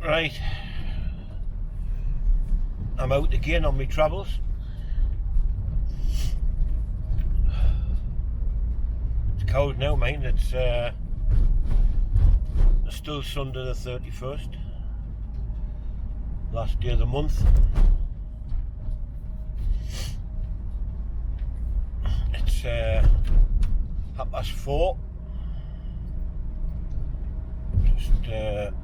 Right, I'm out again on my travels. It's cold now, mate. It's still Sunday the 31st, last day of the month. It's 4:30. Just gotta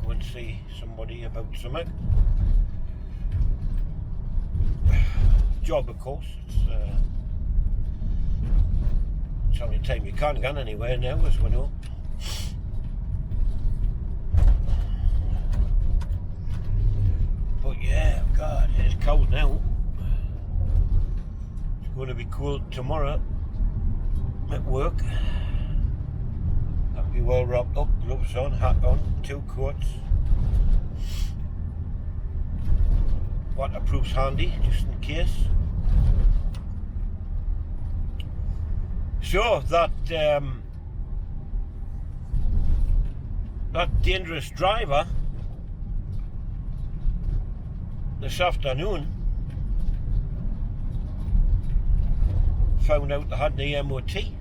go and see somebody about something. Job, of course. It's the only time you can't get anywhere now, as we know. But yeah, God, it's cold now. It's going to be cold tomorrow at work. Have to be well wrapped up, gloves on, hat on, 2 coats. Waterproof's handy, just in case. So that dangerous driver this afternoon found out they had the MOT.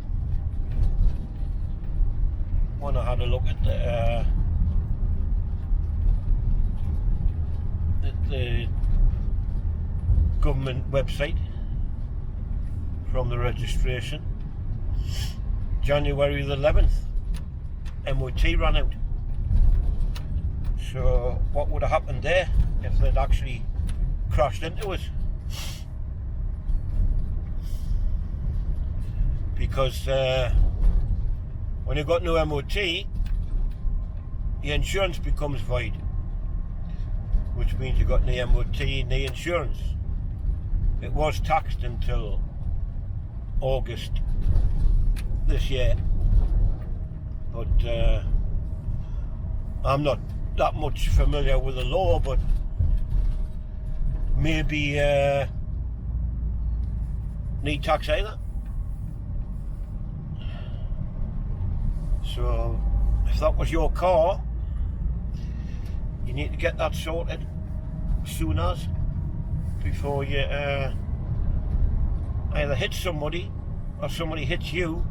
When I had a look at the government website from the registration, January the 11th, MOT ran out. So what would have happened there if they'd actually crashed into us? Because when you've got no MOT, your insurance becomes void, which means you've got no MOT, no insurance. It was taxed until August this year, but I'm not that much familiar with the law, but maybe need tax either. So if that was your car, you need to get that sorted as soon as, before you either hit somebody or somebody hits you,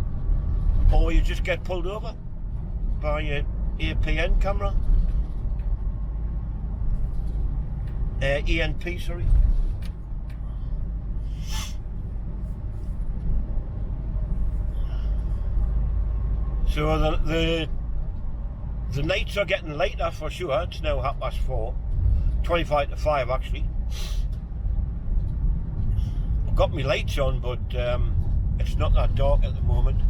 or you just get pulled over by your APN camera. ENP, sorry. So the nights are getting later for sure. It's now 4:30, 25 to 5 actually. I've got my lights on, but it's not that dark at the moment.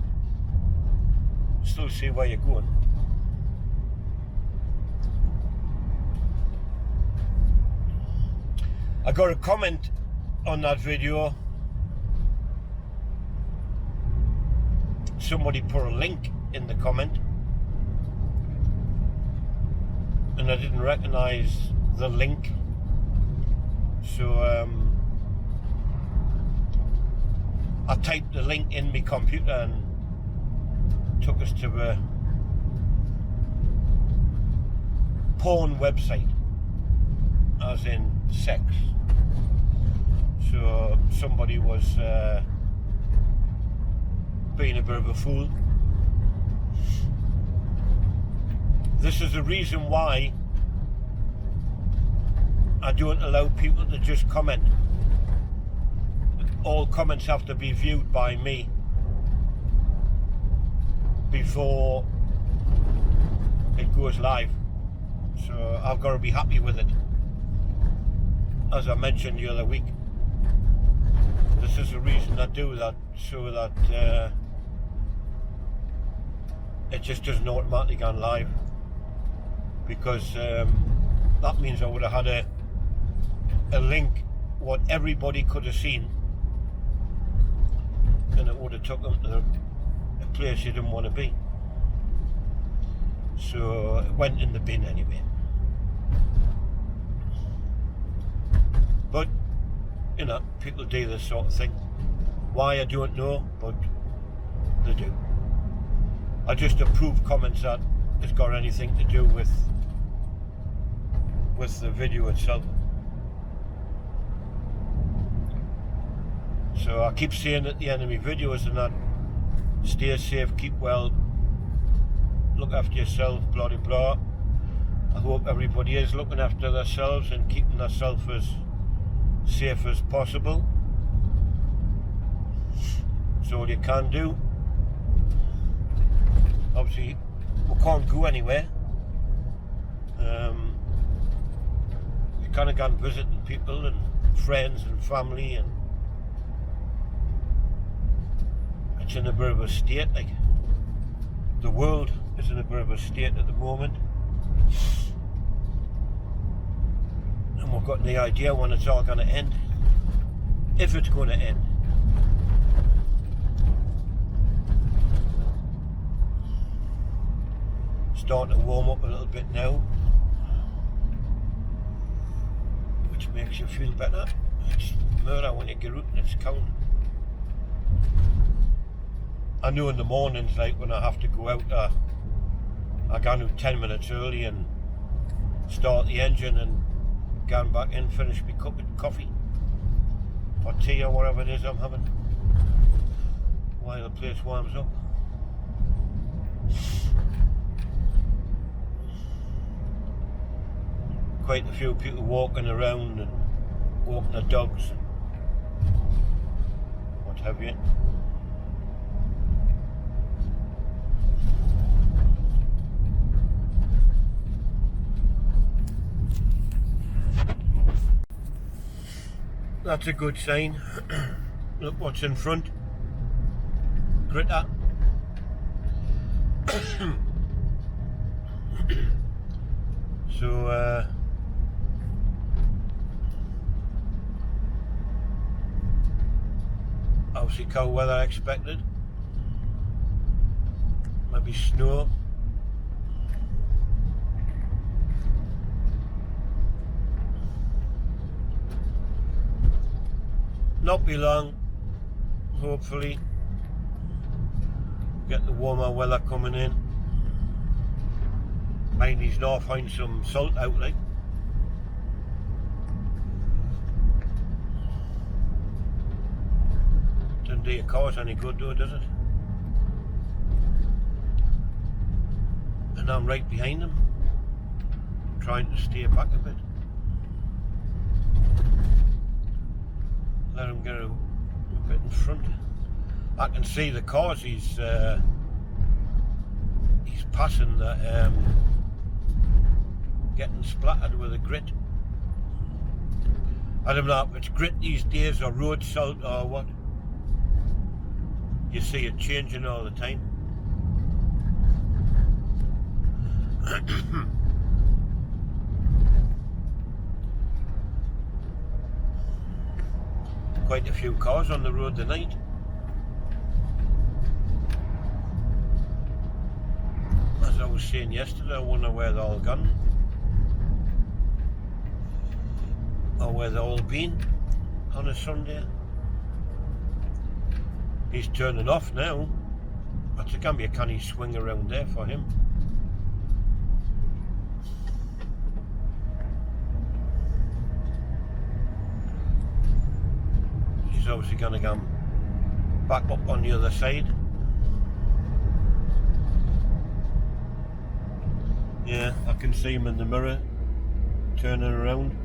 Still see where you're going. I got a comment on that video. Somebody put a link in the comment, and I didn't recognize the link, so I typed the link in my computer and took us to a porn website, as in sex. So somebody was being a bit of a fool. This is the reason why I don't allow people to just comment. All comments have to be viewed by me before it goes live. So I've got to be happy with it. As I mentioned the other week, this is the reason I do that, so that it just doesn't automatically go live, because that means I would have had a link what everybody could have seen, and it would have took them to a place you didn't want to be. So it went in the bin anyway. But you know, people do this sort of thing. Why, I don't know, but they do. I just approve comments that has got anything to do with the video itself. So I keep saying at the end of my videos and that, stay safe, keep well, look after yourself, blah blah blah. I hope everybody is looking after themselves and keeping themselves as safe as possible. That's all you can do. Obviously we can't go anywhere. We kind of gone visiting people and friends and family, and it's in a bit of a state, like the world is in a bit of a state at the moment, and we've got no idea when it's all going to end, if it's going to end. Starting to warm up a little bit now, which makes you feel better. It's murder when you get out and it's cold. I know in the mornings, like when I have to go out, I go out 10 minutes early and start the engine and go back in, finish my cup of coffee or tea or whatever it is I'm having while the place warms up. Quite a few people walking around and walking their dogs and what have you. That's a good sign. Look what's in front. Gritter. So obviously cold weather expected. Maybe snow. Not be long, hopefully. Get the warmer weather coming in. Mind he's now find some salt out, like. Doesn't do your cars any good though, does it? And I'm right behind them, trying to stay back a bit. Let him get a bit in front. I can see the cars he's passing that getting splattered with a grit. I don't know if it's grit these days or road salt or what. You see it changing all the time. Quite a few cars on the road tonight. As I was saying yesterday, I wonder where they're all gone. Or where they've all been on a Sunday. He's turning off now. That's going to be a canny swing around there for him. He's obviously going to go back up on the other side. Yeah, I can see him in the mirror turning around.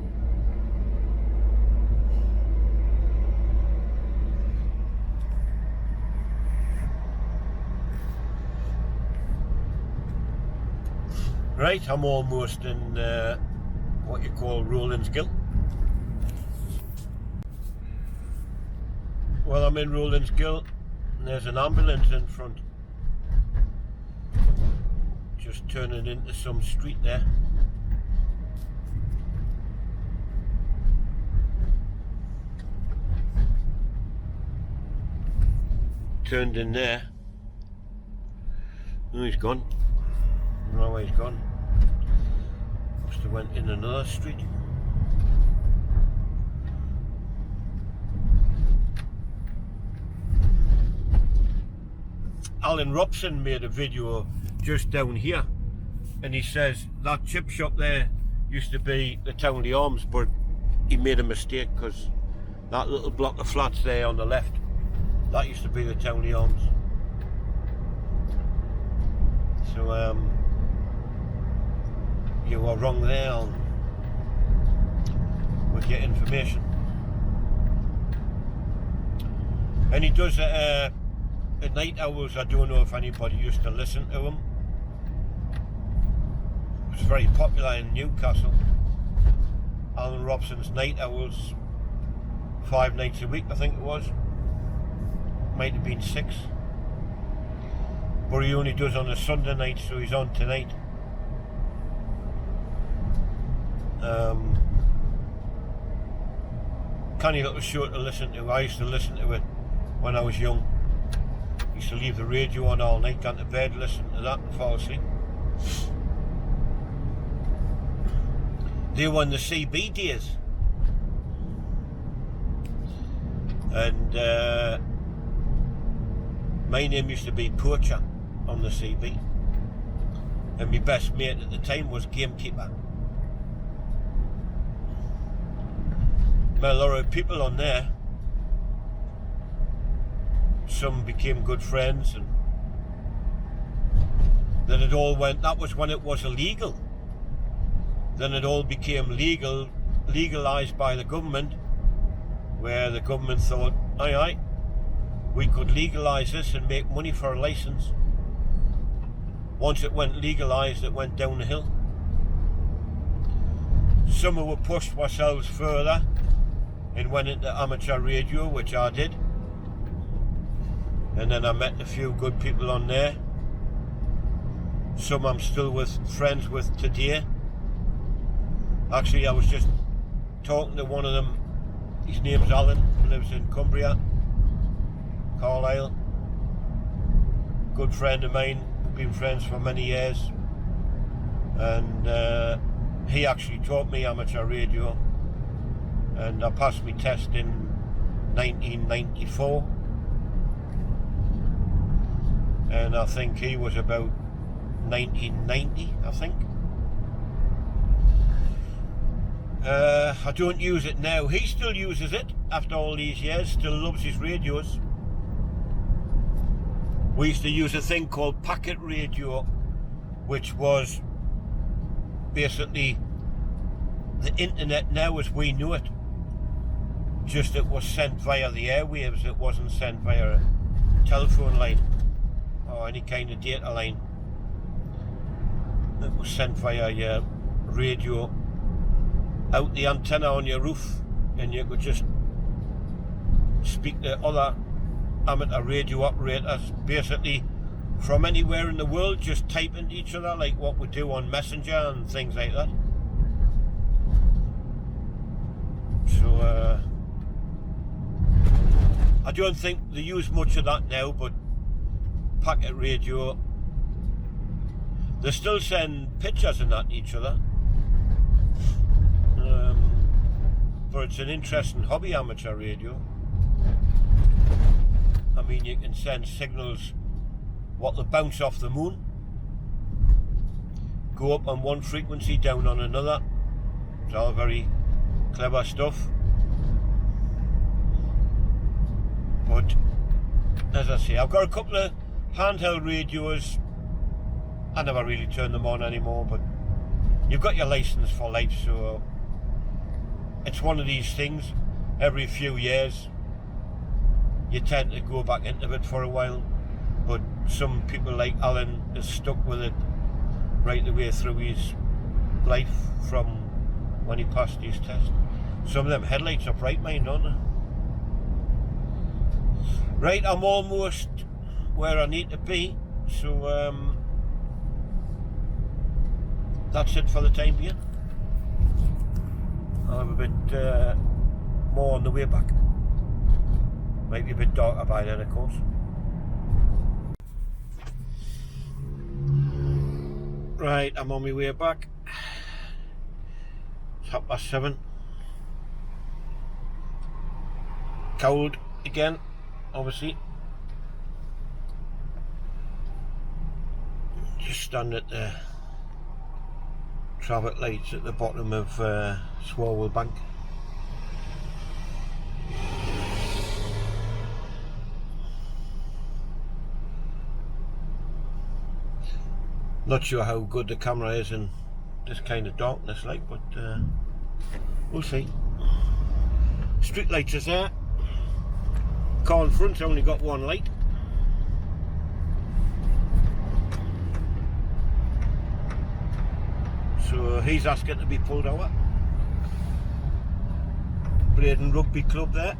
Right, I'm almost in what you call Rowlands Gill. Well, I'm in Rowlands Gill and there's an ambulance in front. Just turning into some street there. Turned in there. Oh, he's gone. I don't know where he's gone. Must have went in another street. Alan Robson made a video just down here and he says that chip shop there used to be the Townley Arms, but he made a mistake because that little block of flats there on the left, that used to be the Townley Arms. So you were wrong there with your information. And he does at night hours. I don't know if anybody used to listen to him. It was very popular in Newcastle. Alan Robson's Night Owls, 5 nights a week I think it was. Might have been 6. But he only does on a Sunday night, so he's on tonight. Canny little show to listen to. I used to listen to it when I was young. Used to leave the radio on all night, gone to bed, listen to that and fall asleep. They were in the CB days. And my name used to be Poacher on the CB. And my best mate at the time was Gamekeeper. Met a lot of people on there. Some became good friends, and then it all went, that was when it was illegal. Then it all became legalised by the government, where the government thought, aye, we could legalise this and make money for a licence. Once it went legalised, it went down the hill. Some who were pushed ourselves further and went into amateur radio, which I did. And then I met a few good people on there. Some I'm still friends with today. Actually, I was just talking to one of them. His name's Alan, who lives in Cumbria, Carlisle. Good friend of mine, we've been friends for many years. And he actually taught me amateur radio. And I passed my test in 1994. And I think he was about 1990, I think. I don't use it now. He still uses it after all these years, still loves his radios. We used to use a thing called packet radio, which was basically the internet now as we knew it. Just it was sent via the airwaves, it wasn't sent via a telephone line or any kind of data line. It was sent via your radio out the antenna on your roof, and you could just speak to other amateur radio operators basically from anywhere in the world, just typing to each other like what we do on Messenger and things like that. So I don't think they use much of that now, but packet radio, they still send pictures and that to each other. But it's an interesting hobby, amateur radio. I mean, you can send signals what they bounce off the moon, go up on one frequency, down on another. It's all very clever stuff. But as I say, I've got a couple of handheld radios. I never really turn them on anymore, but you've got your license for life, so it's one of these things. Every few years you tend to go back into it for a while, but some people like Alan is stuck with it right the way through his life from when he passed his test. Some of them headlights are bright, mine, aren't they? Right, I'm almost where I need to be, so that's it for the time being. I'll have a bit more on the way back. Might be a bit darker by then, of course. Right, I'm on my way back. It's 7:30. Cold again, obviously. Just standing at the traffic lights at the bottom of Swalwell Bank. Not sure how good the camera is in this kind of darkness, like, but we'll see. Street lights is there. Car in front's only got one light. So he's asking to be pulled over. Braden Rugby Club there.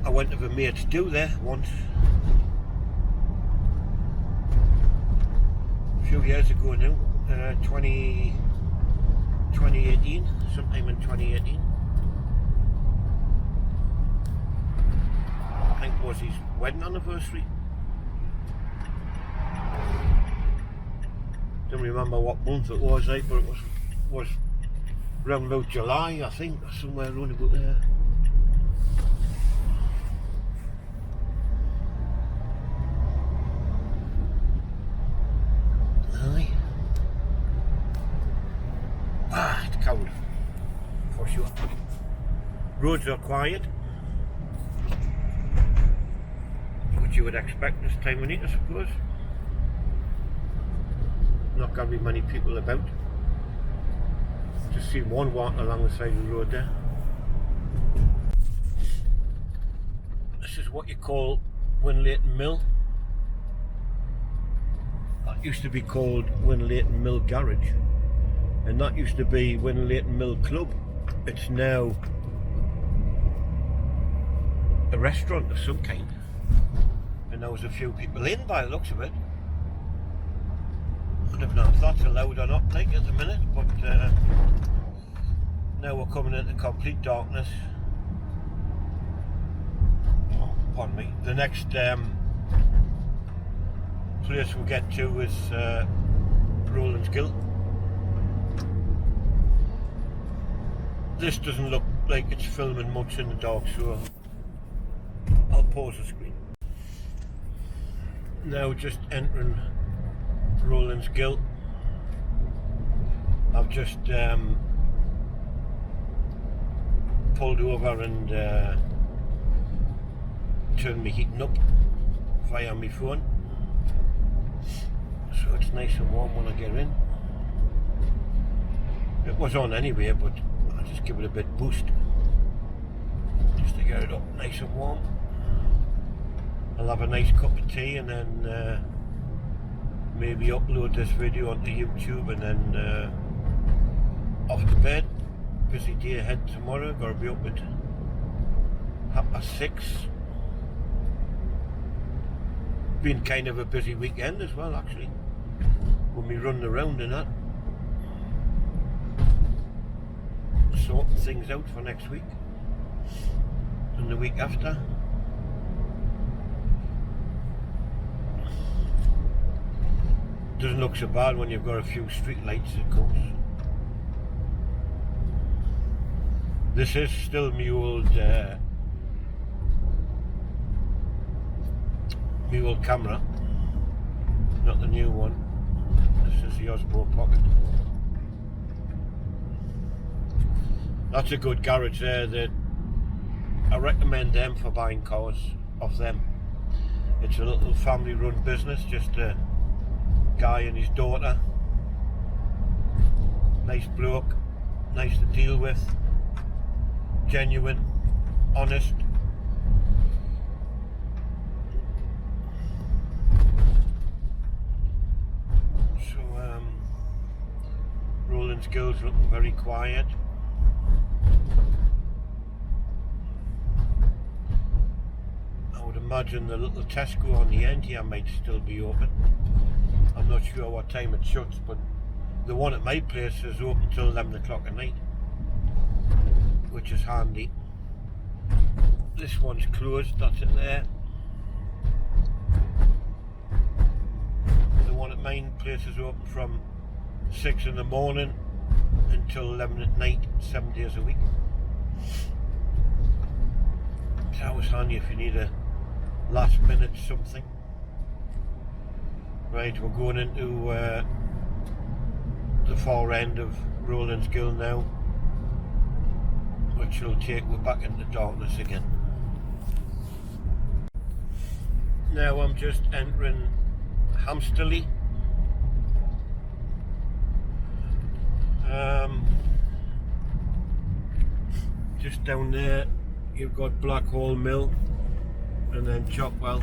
I went to the mate's do there once. A few years ago now. 2018, sometime in 2018. I think it was his wedding anniversary. Don't remember what month it was, like, but it was around about July, I think, or somewhere around about there. Aye. It's cold, for sure. Roads are quiet, which you would expect this time of night, I suppose. Not going to be many people about. Just seen one walking along the side of the road there. This is what you call Winlayton Mill. That used to be called Winlayton Mill Garage, and that used to be Winlayton Mill Club. It's now a restaurant of some kind, and there was a few people in by the looks of it. I don't know if that's allowed or not, like, at the minute, but now we're coming into complete darkness. Oh, pardon me. The next place we'll get to is Rowlands Gill. This doesn't look like it's filming much in the dark, so I'll pause the screen. Now just entering Rowlands Gill. I've just pulled over and turned my heating up via my phone, so it's nice and warm when I get in. It was on anyway, but I'll just give it a bit boost just to get it up nice and warm. I'll have a nice cup of tea and then maybe upload this video onto YouTube and then off to bed. Busy day ahead tomorrow, gotta be up at 6:30. Been kind of a busy weekend as well, actually, when we running around and that. Sorting things out for next week and the week after. Doesn't look so bad when you've got a few street lights, of course. This is still my old camera, not the new one. This is the Osborne Pocket. That's a good garage there. I recommend them for buying cars off them. It's a little family run business, just a guy and his daughter. Nice bloke, nice to deal with, genuine, honest. So Rowlands Gill's looking very quiet. I would imagine the little Tesco on the end here might still be open. I'm not sure what time it shuts, but the one at my place is open till 11 o'clock at night, which is handy. This one's closed, that's it there. The one at mine place is open from 6 in the morning until 11 at night, 7 days a week. It's always handy if you need a last minute something. Right, we're going into the far end of Rowlands Gill now, which will take me back into darkness again. Now I'm just entering Hamsterley. Just down there you've got Blackhall Mill and then Chopwell.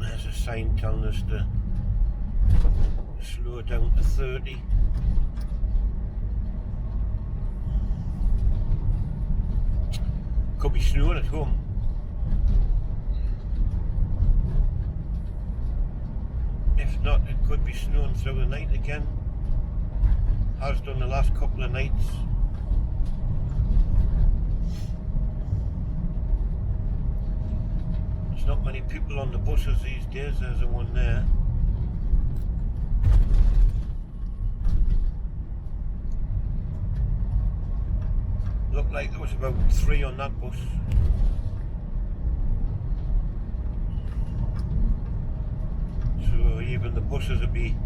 There's a sign telling us to slow down to 30. Could be snowing at home. If not, it could be snowing through the night again. Has done the last couple of nights. There's not many people on the buses these days. There's the one there. Looked like there was about 3 on that bus. So even the buses will be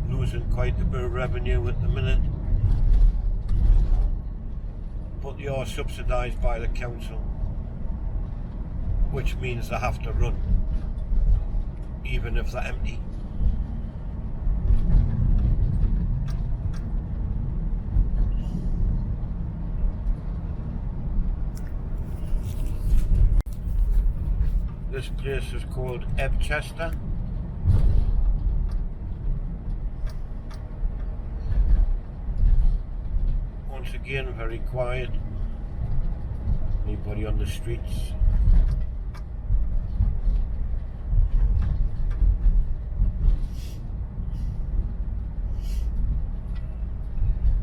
losing quite a bit of revenue at the minute. But they are subsidised by the council, which means they have to run, even if they're empty. This place is called Ebchester. Once again, very quiet. Anybody on the streets?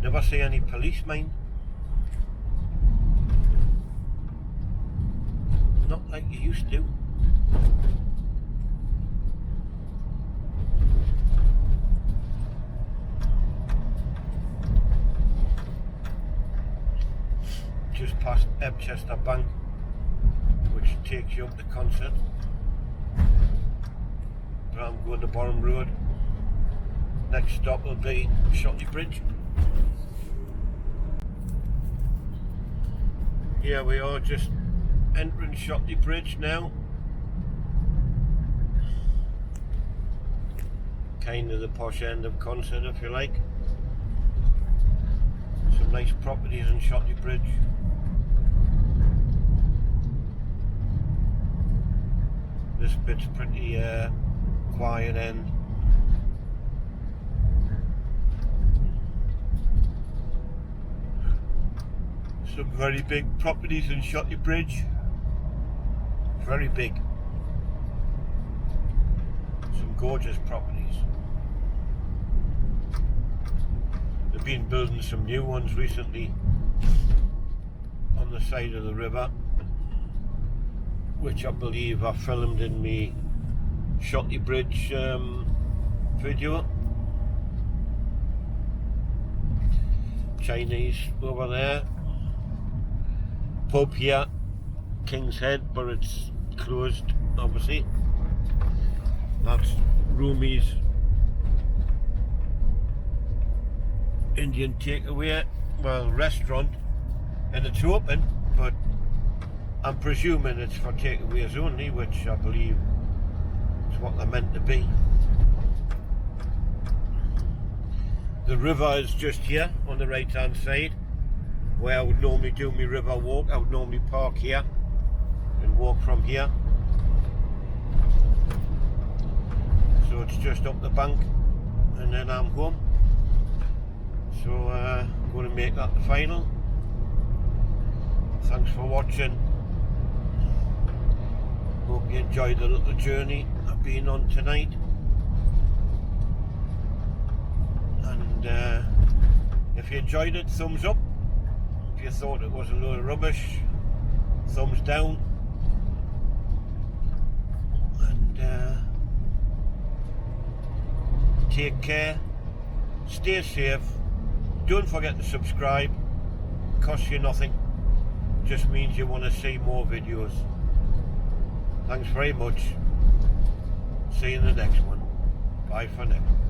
Never see any policemen. Not like you used to. Just past Ebchester Bank, which takes you up to Consett. But I'm going to Boreham Road. Next stop will be Shotley Bridge. Here we are, just entering Shotley Bridge now. Kind of the posh end of Consett, if you like. Some nice properties in Shotley Bridge. This bit's pretty quiet end. Some very big properties in Shotley Bridge. Very big. Some gorgeous properties. They've been building some new ones recently on the side of the river, which I believe I filmed in me Shotley Bridge video. Chinese over there. Pub here, King's Head, but it's closed obviously. That's Rumi's Indian takeaway, well, restaurant, and it's open, but I'm presuming it's for takeaways only, which I believe is what they're meant to be. The river is just here on the right hand side, where I would normally do my river walk. I would normally park here and walk from here. So it's just up the bank and then I'm home. So I'm going to make that the final. Thanks for watching. Hope you enjoyed the little journey I've been on tonight. And if you enjoyed it, thumbs up. If you thought it was a load of rubbish, thumbs down. And take care, stay safe, don't forget to subscribe. Costs you nothing, just means you want to see more videos. Thanks very much. See you in the next one. Bye for now.